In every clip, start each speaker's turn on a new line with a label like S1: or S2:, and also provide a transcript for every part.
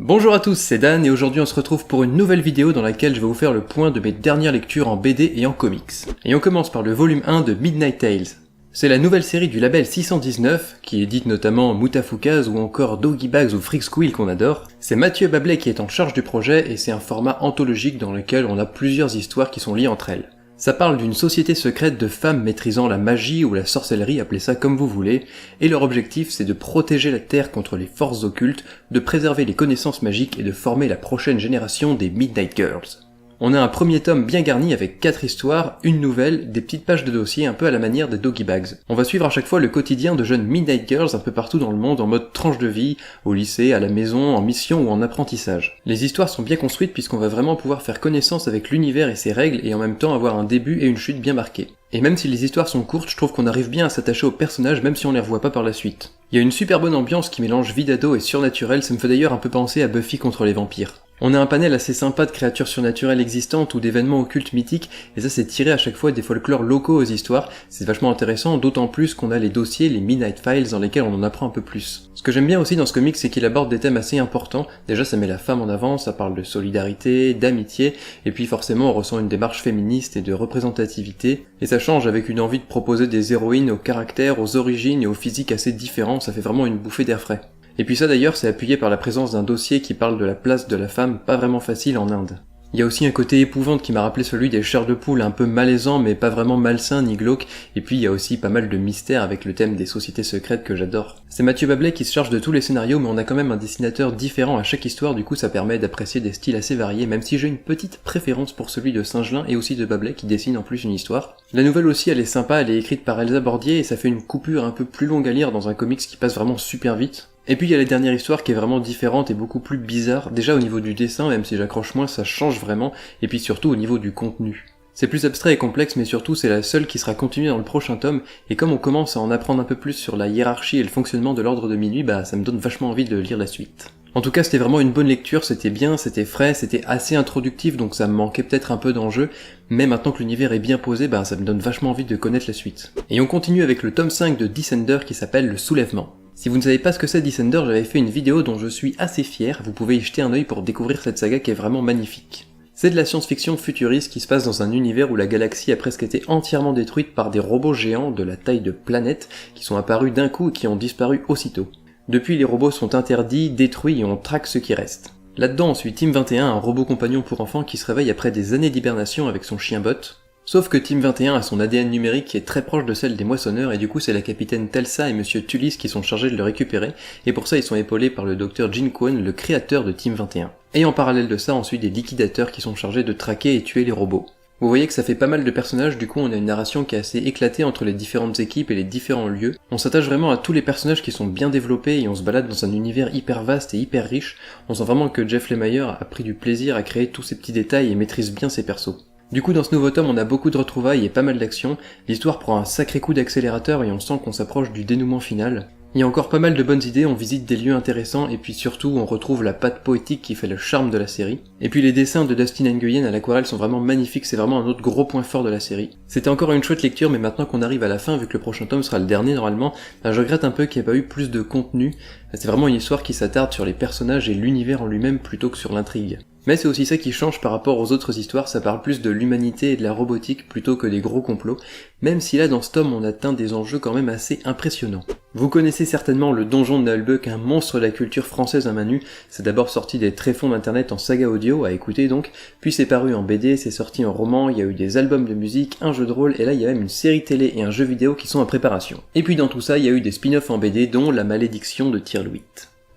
S1: Bonjour à tous, c'est Dan et aujourd'hui on se retrouve pour une nouvelle vidéo dans laquelle je vais vous faire le point de mes dernières lectures en BD et en comics. Et on commence par le volume 1 de Midnight Tales. C'est la nouvelle série du label 619, qui édite notamment Moutafoukaz ou encore Doggy Bags ou Freak Squill qu'on adore. C'est Mathieu Bablet qui est en charge du projet et c'est un format anthologique dans lequel on a plusieurs histoires qui sont liées entre elles. Ça parle d'une société secrète de femmes maîtrisant la magie ou la sorcellerie, appelez ça comme vous voulez, et leur objectif c'est de protéger la Terre contre les forces occultes, de préserver les connaissances magiques et de former la prochaine génération des Midnight Girls. On a un premier tome bien garni avec 4 histoires, une nouvelle, des petites pages de dossier un peu à la manière des Doggy Bags. On va suivre à chaque fois le quotidien de jeunes Midnight Girls un peu partout dans le monde en mode tranche de vie, au lycée, à la maison, en mission ou en apprentissage. Les histoires sont bien construites puisqu'on va vraiment pouvoir faire connaissance avec l'univers et ses règles et en même temps avoir un début et une chute bien marqués. Et même si les histoires sont courtes, je trouve qu'on arrive bien à s'attacher aux personnages même si on les revoit pas par la suite. Il y a une super bonne ambiance qui mélange vie d'ado et surnaturel, ça me fait d'ailleurs un peu penser à Buffy contre les vampires. On a un panel assez sympa de créatures surnaturelles existantes ou d'événements occultes mythiques, et ça c'est tiré à chaque fois des folklores locaux aux histoires, c'est vachement intéressant, d'autant plus qu'on a les dossiers, les Midnight Files dans lesquels on en apprend un peu plus. Ce que j'aime bien aussi dans ce comic, c'est qu'il aborde des thèmes assez importants, déjà ça met la femme en avant, ça parle de solidarité, d'amitié, et puis forcément on ressent une démarche féministe et de représentativité, et ça change avec une envie de proposer des héroïnes aux caractères, aux origines et aux physiques assez différents, ça fait vraiment une bouffée d'air frais. Et puis ça d'ailleurs c'est appuyé par la présence d'un dossier qui parle de la place de la femme pas vraiment facile en Inde. Il y a aussi un côté épouvante qui m'a rappelé celui des chairs de poule, un peu malaisant mais pas vraiment malsain ni glauque, et puis il y a aussi pas mal de mystère avec le thème des sociétés secrètes que j'adore. C'est Mathieu Bablet qui se charge de tous les scénarios mais on a quand même un dessinateur différent à chaque histoire, du coup ça permet d'apprécier des styles assez variés, même si j'ai une petite préférence pour celui de Singelin et aussi de Bablet qui dessine en plus une histoire. La nouvelle aussi elle est sympa, elle est écrite par Elsa Bordier et ça fait une coupure un peu plus longue à lire dans un comics qui passe vraiment super vite. Et puis il y a la dernière histoire qui est vraiment différente et beaucoup plus bizarre, déjà au niveau du dessin, même si j'accroche moins, ça change vraiment, et puis surtout au niveau du contenu. C'est plus abstrait et complexe, mais surtout c'est la seule qui sera continuée dans le prochain tome, et comme on commence à en apprendre un peu plus sur la hiérarchie et le fonctionnement de l'ordre de minuit, bah ça me donne vachement envie de lire la suite. En tout cas c'était vraiment une bonne lecture, c'était bien, c'était frais, c'était assez introductif, donc ça me manquait peut-être un peu d'enjeu, mais maintenant que l'univers est bien posé, bah ça me donne vachement envie de connaître la suite. Et on continue avec le tome 5 de Descender qui s'appelle Le Soulèvement. Si vous ne savez pas ce que c'est Descender, j'avais fait une vidéo dont je suis assez fier, vous pouvez y jeter un œil pour découvrir cette saga qui est vraiment magnifique. C'est de la science-fiction futuriste qui se passe dans un univers où la galaxie a presque été entièrement détruite par des robots géants de la taille de planètes qui sont apparus d'un coup et qui ont disparu aussitôt. Depuis, les robots sont interdits, détruits et on traque ceux qui restent. Là-dedans, on suit Team 21, un robot compagnon pour enfants qui se réveille après des années d'hibernation avec son chien Bot. Sauf que Team 21 a son ADN numérique qui est très proche de celle des moissonneurs et du coup c'est la capitaine Telsa et Monsieur Tullis qui sont chargés de le récupérer et pour ça ils sont épaulés par le docteur Jin Kwon, le créateur de Team 21. Et en parallèle de ça, on suit des liquidateurs qui sont chargés de traquer et tuer les robots. Vous voyez que ça fait pas mal de personnages, du coup on a une narration qui est assez éclatée entre les différentes équipes et les différents lieux. On s'attache vraiment à tous les personnages qui sont bien développés et on se balade dans un univers hyper vaste et hyper riche. On sent vraiment que Jeff Lemire a pris du plaisir à créer tous ces petits détails et maîtrise bien ses persos. Du coup dans ce nouveau tome on a beaucoup de retrouvailles et pas mal d'action, l'histoire prend un sacré coup d'accélérateur et on sent qu'on s'approche du dénouement final. Il y a encore pas mal de bonnes idées, on visite des lieux intéressants et puis surtout on retrouve la patte poétique qui fait le charme de la série. Et puis les dessins de Dustin Nguyen à l'aquarelle sont vraiment magnifiques, c'est vraiment un autre gros point fort de la série. C'était encore une chouette lecture mais maintenant qu'on arrive à la fin, vu que le prochain tome sera le dernier normalement, je regrette un peu qu'il n'y ait pas eu plus de contenu. C'est vraiment une histoire qui s'attarde sur les personnages et l'univers en lui-même plutôt que sur l'intrigue. Mais c'est aussi ça qui change par rapport aux autres histoires, ça parle plus de l'humanité et de la robotique plutôt que des gros complots, même si là dans ce tome on atteint des enjeux quand même assez impressionnants. Vous connaissez certainement le donjon de Nullbuck, un monstre de la culture française à main nue, c'est d'abord sorti des tréfonds d'internet en saga audio, à écouter donc, puis c'est paru en BD, c'est sorti en roman, il y a eu des albums de musique, un jeu de rôle, et là il y a même une série télé et un jeu vidéo qui sont en préparation. Et puis dans tout ça il y a eu des spin-offs en BD dont La Malédiction de Tyrluit.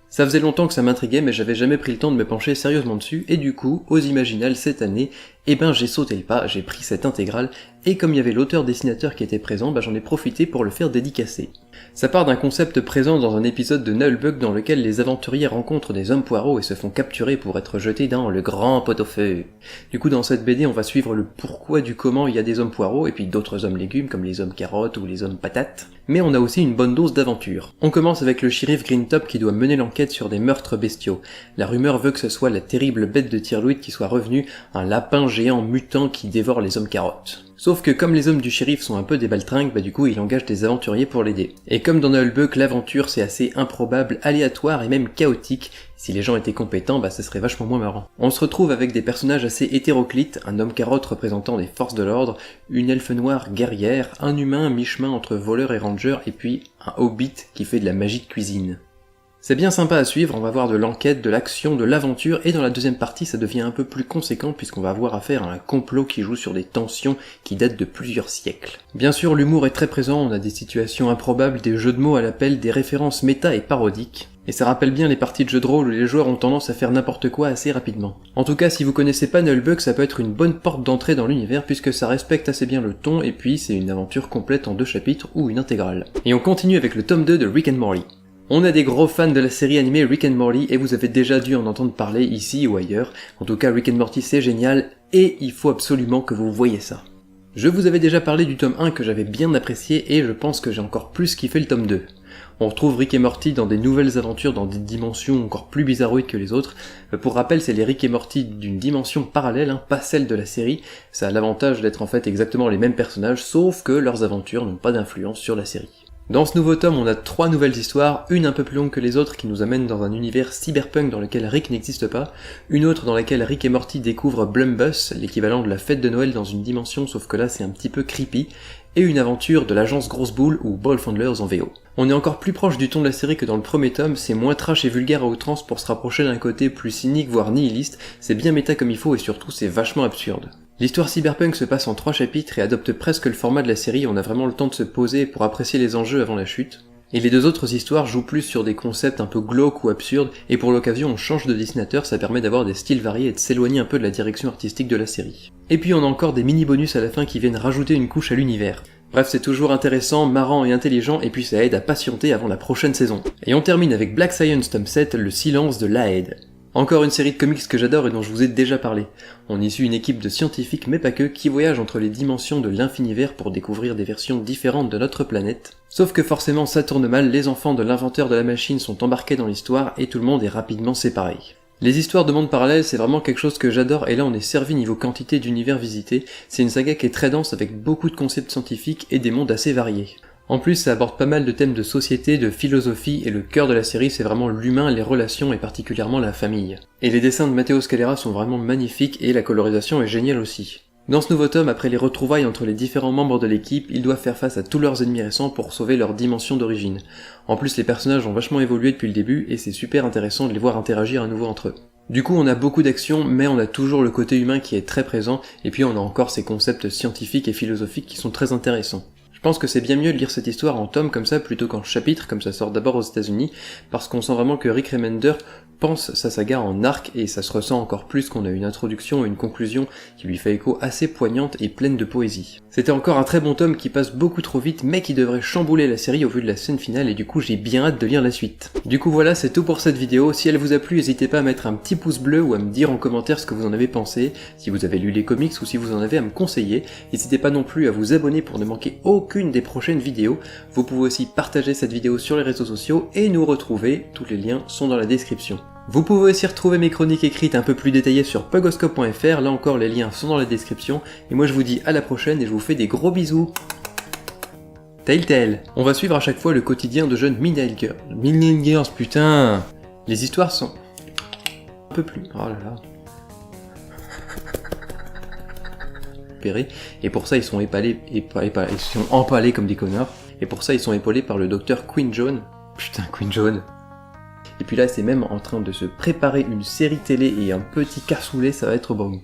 S1: Ça faisait longtemps que ça m'intriguait mais j'avais jamais pris le temps de me pencher sérieusement dessus et du coup, aux Imaginales cette année, j'ai sauté le pas, j'ai pris cette intégrale et comme il y avait l'auteur-dessinateur qui était présent, j'en ai profité pour le faire dédicacer. Ça part d'un concept présent dans un épisode de Nullbuck dans lequel les aventuriers rencontrent des hommes poireaux et se font capturer pour être jetés dans le grand pot-au-feu. Du coup dans cette BD on va suivre le pourquoi du comment il y a des hommes poireaux et puis d'autres hommes légumes comme les hommes carottes ou les hommes patates. Mais on a aussi une bonne dose d'aventure. On commence avec le shérif Greentop qui doit mener l'enquête sur des meurtres bestiaux. La rumeur veut que ce soit la terrible bête de Tyrluit qui soit revenue, un lapin géant mutant qui dévore les hommes carottes. Sauf que comme les hommes du shérif sont un peu des baltringues, du coup il engage des aventuriers pour l'aider. Et comme dans Nullbuck, l'aventure c'est assez improbable, aléatoire et même chaotique. Si les gens étaient compétents, ça serait vachement moins marrant. On se retrouve avec des personnages assez hétéroclites, un homme carotte représentant des forces de l'ordre, une elfe noire guerrière, un humain mi-chemin entre voleur et ranger, et puis un hobbit qui fait de la magie de cuisine. C'est bien sympa à suivre, on va voir de l'enquête, de l'action, de l'aventure, et dans la deuxième partie ça devient un peu plus conséquent puisqu'on va avoir affaire à un complot qui joue sur des tensions qui datent de plusieurs siècles. Bien sûr l'humour est très présent, on a des situations improbables, des jeux de mots à l'appel, des références méta et parodiques, et ça rappelle bien les parties de jeux de rôle où les joueurs ont tendance à faire n'importe quoi assez rapidement. En tout cas si vous connaissez pas Nullbuck, ça peut être une bonne porte d'entrée dans l'univers puisque ça respecte assez bien le ton, et puis c'est une aventure complète en 2 chapitres ou une intégrale. Et on continue avec le tome 2 de Rick and Morty. On a des gros fans de la série animée Rick and Morty et vous avez déjà dû en entendre parler ici ou ailleurs. En tout cas, Rick and Morty c'est génial et il faut absolument que vous voyiez ça. Je vous avais déjà parlé du tome 1 que j'avais bien apprécié et je pense que j'ai encore plus kiffé le tome 2. On retrouve Rick et Morty dans des nouvelles aventures dans des dimensions encore plus bizarroïdes que les autres. Pour rappel, c'est les Rick et Morty d'une dimension parallèle, pas celle de la série. Ça a l'avantage d'être en fait exactement les mêmes personnages, sauf que leurs aventures n'ont pas d'influence sur la série. Dans ce nouveau tome, on a 3 nouvelles histoires, une un peu plus longue que les autres qui nous amène dans un univers cyberpunk dans lequel Rick n'existe pas, une autre dans laquelle Rick et Morty découvrent Blumbus, l'équivalent de la fête de Noël dans une dimension sauf que là c'est un petit peu creepy, et une aventure de l'agence Grosse Boule ou Ballfondlers en VO. On est encore plus proche du ton de la série que dans le premier tome, c'est moins trash et vulgaire à outrance pour se rapprocher d'un côté plus cynique voire nihiliste, c'est bien méta comme il faut et surtout c'est vachement absurde. L'histoire cyberpunk se passe en 3 chapitres et adopte presque le format de la série, on a vraiment le temps de se poser pour apprécier les enjeux avant la chute. Et les 2 autres histoires jouent plus sur des concepts un peu glauques ou absurdes, et pour l'occasion on change de dessinateur, ça permet d'avoir des styles variés et de s'éloigner un peu de la direction artistique de la série. Et puis on a encore des mini-bonus à la fin qui viennent rajouter une couche à l'univers. Bref, c'est toujours intéressant, marrant et intelligent, et puis ça aide à patienter avant la prochaine saison. Et on termine avec Black Science tome 7, le silence de l'Aed. Encore une série de comics que j'adore et dont je vous ai déjà parlé. On y suit une équipe de scientifiques, mais pas que, qui voyagent entre les dimensions de l'infinivers pour découvrir des versions différentes de notre planète. Sauf que forcément ça tourne mal, les enfants de l'inventeur de la machine sont embarqués dans l'histoire et tout le monde est rapidement séparé. Les histoires de mondes parallèles, c'est vraiment quelque chose que j'adore et là on est servi niveau quantité d'univers visités. C'est une saga qui est très dense avec beaucoup de concepts scientifiques et des mondes assez variés. En plus, ça aborde pas mal de thèmes de société, de philosophie, et le cœur de la série, c'est vraiment l'humain, les relations, et particulièrement la famille. Et les dessins de Matteo Scalera sont vraiment magnifiques, et la colorisation est géniale aussi. Dans ce nouveau tome, après les retrouvailles entre les différents membres de l'équipe, ils doivent faire face à tous leurs ennemis récents pour sauver leur dimension d'origine. En plus, les personnages ont vachement évolué depuis le début, et c'est super intéressant de les voir interagir à nouveau entre eux. Du coup, on a beaucoup d'action, mais on a toujours le côté humain qui est très présent, et puis on a encore ces concepts scientifiques et philosophiques qui sont très intéressants. Je pense que c'est bien mieux de lire cette histoire en tome comme ça plutôt qu'en chapitre, comme ça sort d'abord aux États-Unis, parce qu'on sent vraiment que Rick Remender pense sa saga en arc et ça se ressent encore plus qu'on a une introduction et une conclusion qui lui fait écho assez poignante et pleine de poésie. C'était encore un très bon tome qui passe beaucoup trop vite mais qui devrait chambouler la série au vu de la scène finale et du coup j'ai bien hâte de lire la suite. Du coup voilà, c'est tout pour cette vidéo. Si elle vous a plu, n'hésitez pas à mettre un petit pouce bleu ou à me dire en commentaire ce que vous en avez pensé, si vous avez lu les comics ou si vous en avez à me conseiller. N'hésitez pas non plus à vous abonner pour ne manquer aucune des prochaines vidéos. Vous pouvez aussi partager cette vidéo sur les réseaux sociaux et nous retrouver, tous les liens sont dans la description. Vous pouvez aussi retrouver mes chroniques écrites un peu plus détaillées sur pugoscope.fr, là encore les liens sont dans la description, et moi je vous dis à la prochaine et je vous fais des gros bisous. Telltale. On va suivre à chaque fois le quotidien de jeunes millennials, putain. Les histoires sont un peu plus... Oh là là. Et pour ça ils sont ils sont empalés comme des connards, et pour ça ils sont épaulés par le docteur Queen Joan. Putain, Queen Joan. Et puis là, c'est même en train de se préparer une série télé et un petit cassoulet, ça va être bon.